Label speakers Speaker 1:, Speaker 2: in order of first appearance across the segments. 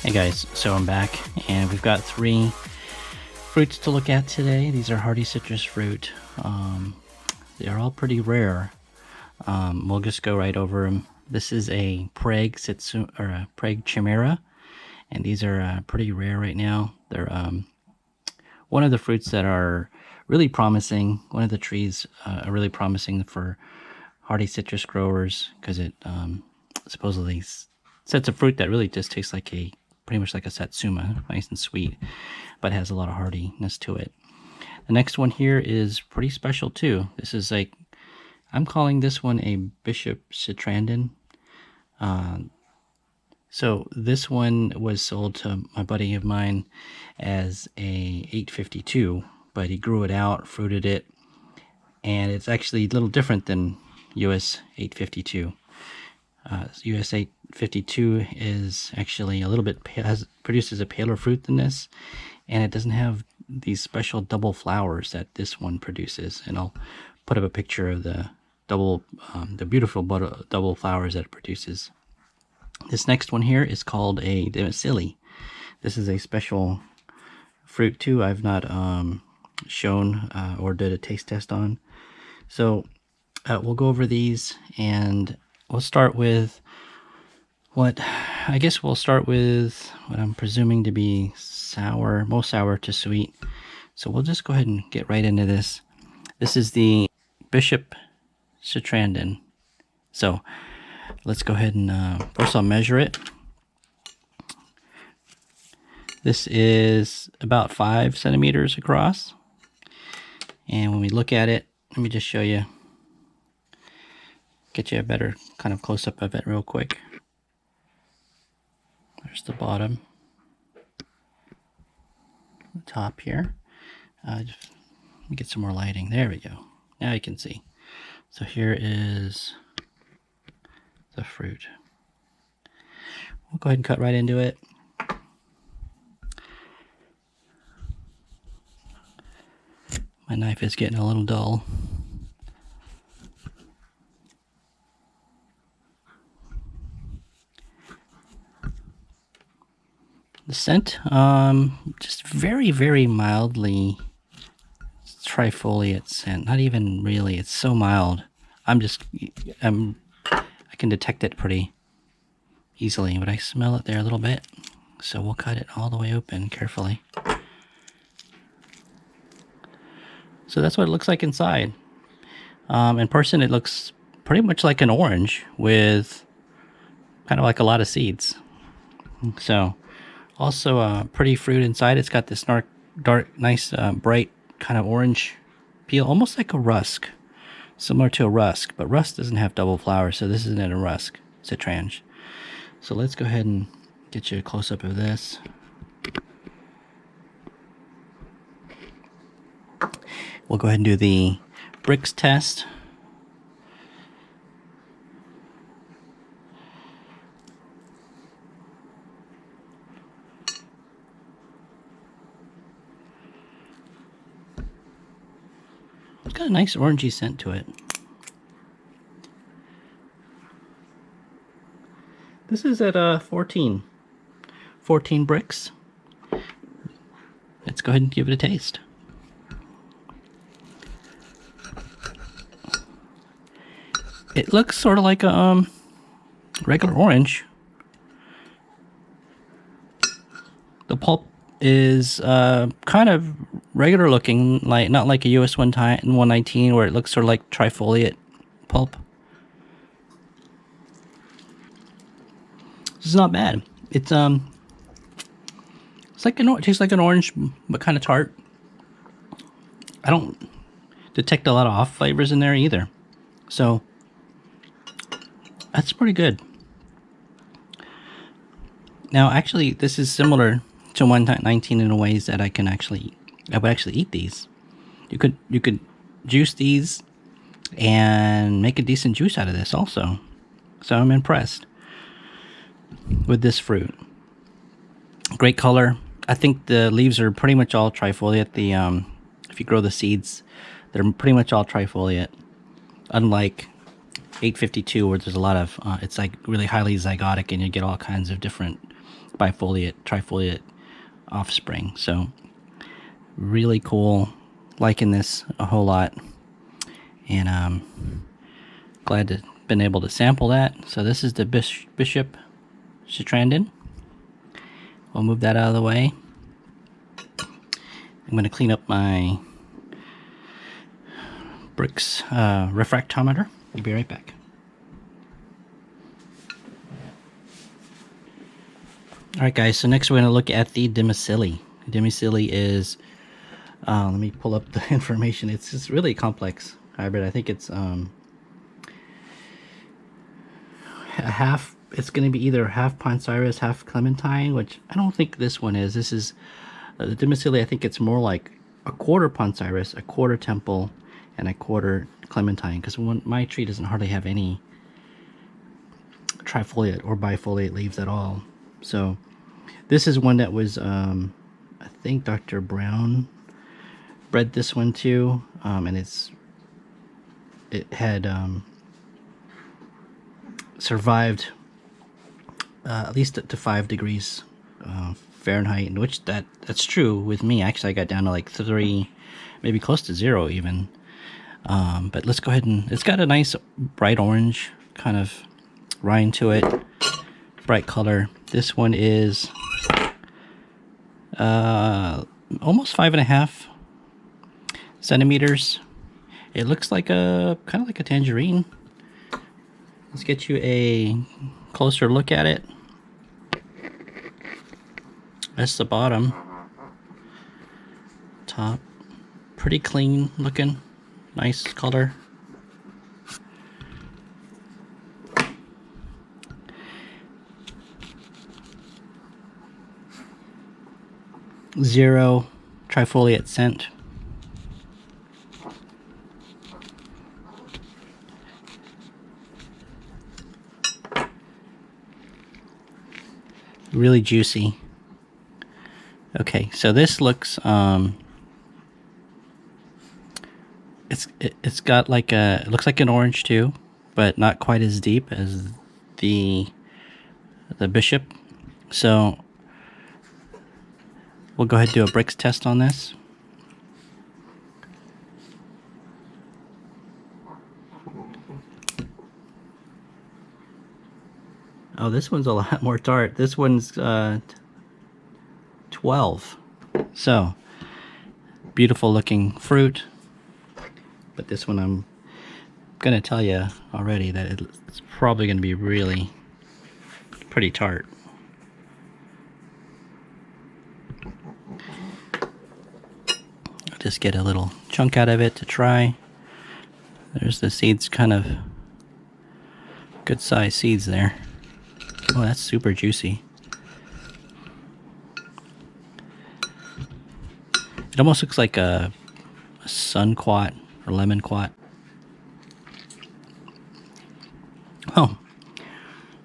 Speaker 1: Hey guys, so I'm back and we've got 3 fruits to look at today. These are hardy citrus fruit. They are all pretty rare. We'll just go right over them. This is a Prague Chimera, and these are pretty rare right now. They're one of the fruits that are really promising. One of the trees are really promising for hardy citrus growers because it supposedly sets a fruit that really just tastes like pretty much like a satsuma, nice and sweet, but has a lot of hardiness to it. The next one here is pretty special too. This is I'm calling this one a Bishop Citrandin. So this one was sold to my buddy of mine as a 852, but he grew it out, fruited it, and it's actually a little different than US 852. US 852 is actually a little bit produces a paler fruit than this, and it doesn't have these special double flowers that this one produces. And I'll put up a picture of the beautiful double flowers that it produces. This next one here is called a Dimicelli. This is a special fruit too. I've not shown or did a taste test on. So we'll go over these, and we'll start with what I'm presuming to be sour, most sour to sweet. So we'll just go ahead and get right into this. This is the Bishop Citrandin. So let's go ahead and first I'll measure it. This is about 5 centimeters across. And when we look at it, let me just show you, get you a better kind of close-up of it real quick. There's the bottom, the top here. Let me get some more lighting. There we go. Now you can see. So here is the fruit. We'll go ahead and cut right into it. My knife is getting a little dull. The scent, just very, very mildly trifoliate scent. Not even really. It's so mild. I can detect it pretty easily, but I smell it there a little bit. So we'll cut it all the way open carefully. So that's what it looks like inside. In person, it looks pretty much like an orange with kind of like a lot of seeds. So also pretty fruit inside. It's got this dark, nice, bright kind of orange peel, almost like a rusk, similar to a rusk, but rusk doesn't have double flowers, so this isn't a rusk, citrange. So let's go ahead and get you a close-up of this. We'll go ahead and do the Brix Test. It's got a nice orangey scent to it. This is at 14 Brix. Let's go ahead and give it a taste. It looks sort of like a regular orange. The pulp is kind of regular looking, like not like a US 119 where it looks sort of like trifoliate pulp. This is not bad. It's like it tastes like an orange, but kind of tart. I don't detect a lot of off flavors in there either, so that's pretty good. Now, actually, this is similar to 119 in a ways that I would actually eat these. You could juice these and make a decent juice out of this also. So I'm impressed with this fruit. Great color. I think the leaves are pretty much all trifoliate. If you grow the seeds, they're pretty much all trifoliate. Unlike 852, where there's a lot of it's like really highly zygotic, and you get all kinds of different bifoliate, trifoliate offspring. So really cool, liking this a whole lot, and glad to been able to sample that. So this is the Bishop Citrandin. We'll move that out of the way. I'm going to clean up my Brix refractometer. We'll be right back. Alright guys, so next we're going to look at the Dimicelli. Dimicelli is, let me pull up the information. It's just really complex hybrid. I think it's it's going to be either half Poncirus, half Clementine, which I don't think this one is. This is, the Dimicelli, I think it's more like a quarter Poncirus, a quarter Temple, and a quarter Clementine, because my tree doesn't hardly have any trifoliate or bifoliate leaves at all. So this is one that was, I think Dr. Brown bred this one too, and it had survived at least to 5 degrees Fahrenheit, in which that's true with me. Actually, I got down to like 3, maybe close to 0 even. But let's go ahead, and it's got a nice bright orange kind of rind to it, bright color. This one is almost 5.5 centimeters. It looks like a kind of like a tangerine. Let's get you a closer look at it. That's the bottom. Top, pretty clean looking, nice color. Zero trifoliate scent. Really juicy. Okay, so this looks it's got like it looks like an orange too, but not quite as deep as the Bishop. So we'll go ahead and do a Brix test on this. Oh, this one's a lot more tart. This one's 12. So, beautiful looking fruit. But this one, I'm going to tell you already that it's probably going to be really pretty tart. I'll just get a little chunk out of it to try. There's the seeds, kind of good size seeds there. Oh, that's super juicy. It almost looks like a sunquat or lemon quat. Oh,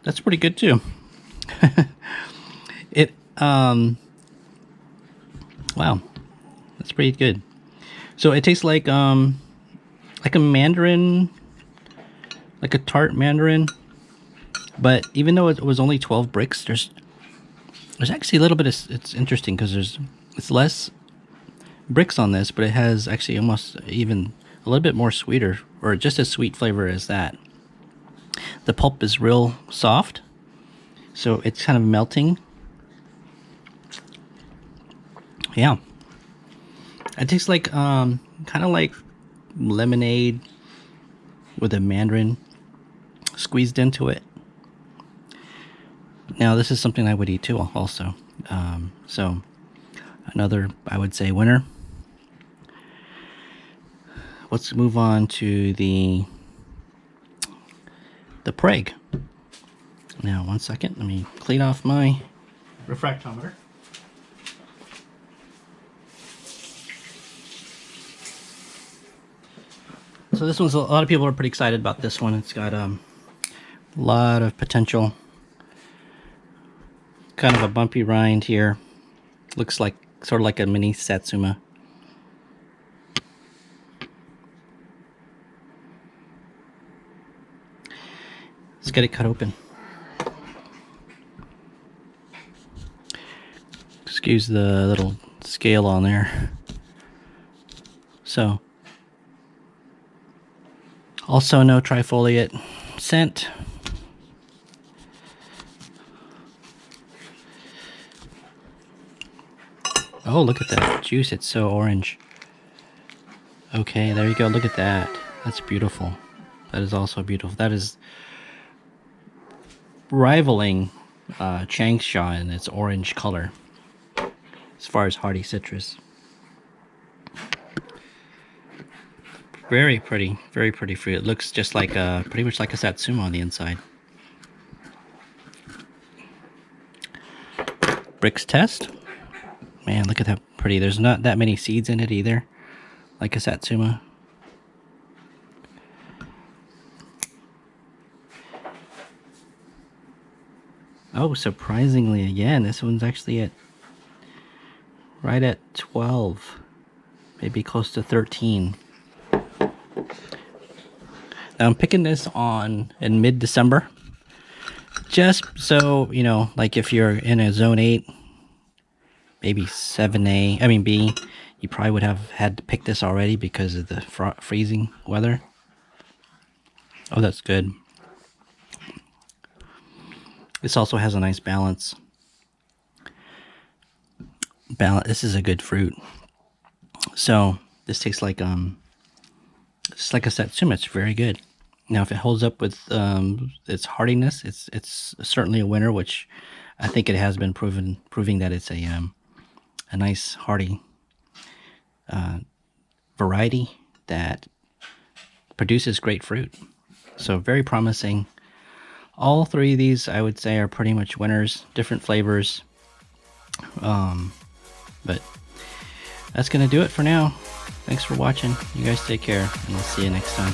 Speaker 1: that's pretty good too. Wow, that's pretty good. So it tastes like a mandarin, like a tart mandarin. But even though it was only 12 Brix, there's actually a little bit of, it's interesting because it's less Brix on this, but it has actually almost even a little bit more sweeter, or just as sweet flavor as that. The pulp is real soft, so it's kind of melting. Yeah, it tastes like kind of like lemonade with a mandarin squeezed into it. Now this is something I would eat too also. So another, I would say, winner. Let's move on to the Prague. Now, one second, let me clean off my refractometer. So this one's, a lot of people are pretty excited about this one. It's got a lot of potential. Kind of a bumpy rind here. Looks like sort of like a mini Satsuma. Let's get it cut open. Excuse the little scale on there. So, also no trifoliate scent. Oh, look at that juice. It's so orange. Okay, there you go. Look at that. That's beautiful. That is also beautiful. That is rivaling Changsha in its orange color as far as hardy citrus. Very pretty fruit. It looks just like pretty much like a Satsuma on the inside. Brix Test. Man, look at that pretty. There's not that many seeds in it either, like a Satsuma. Oh, surprisingly, again, this one's actually right at 12, maybe close to 13. Now I'm picking this in mid-December, just so, you know, like if you're in a zone 8, maybe 7A, I mean B, you probably would have had to pick this already because of the freezing weather. Oh, that's good. This also has a nice balance. This is a good fruit. So this tastes like it's like a Satsuma. It's very good. Now, if it holds up with its hardiness, it's certainly a winner, which I think it has been proving that it's a nice hardy variety that produces great fruit. So very promising. All three of these, I would say, are pretty much winners. Different flavors. But that's going to do it for now. Thanks for watching. You guys take care, and we'll see you next time.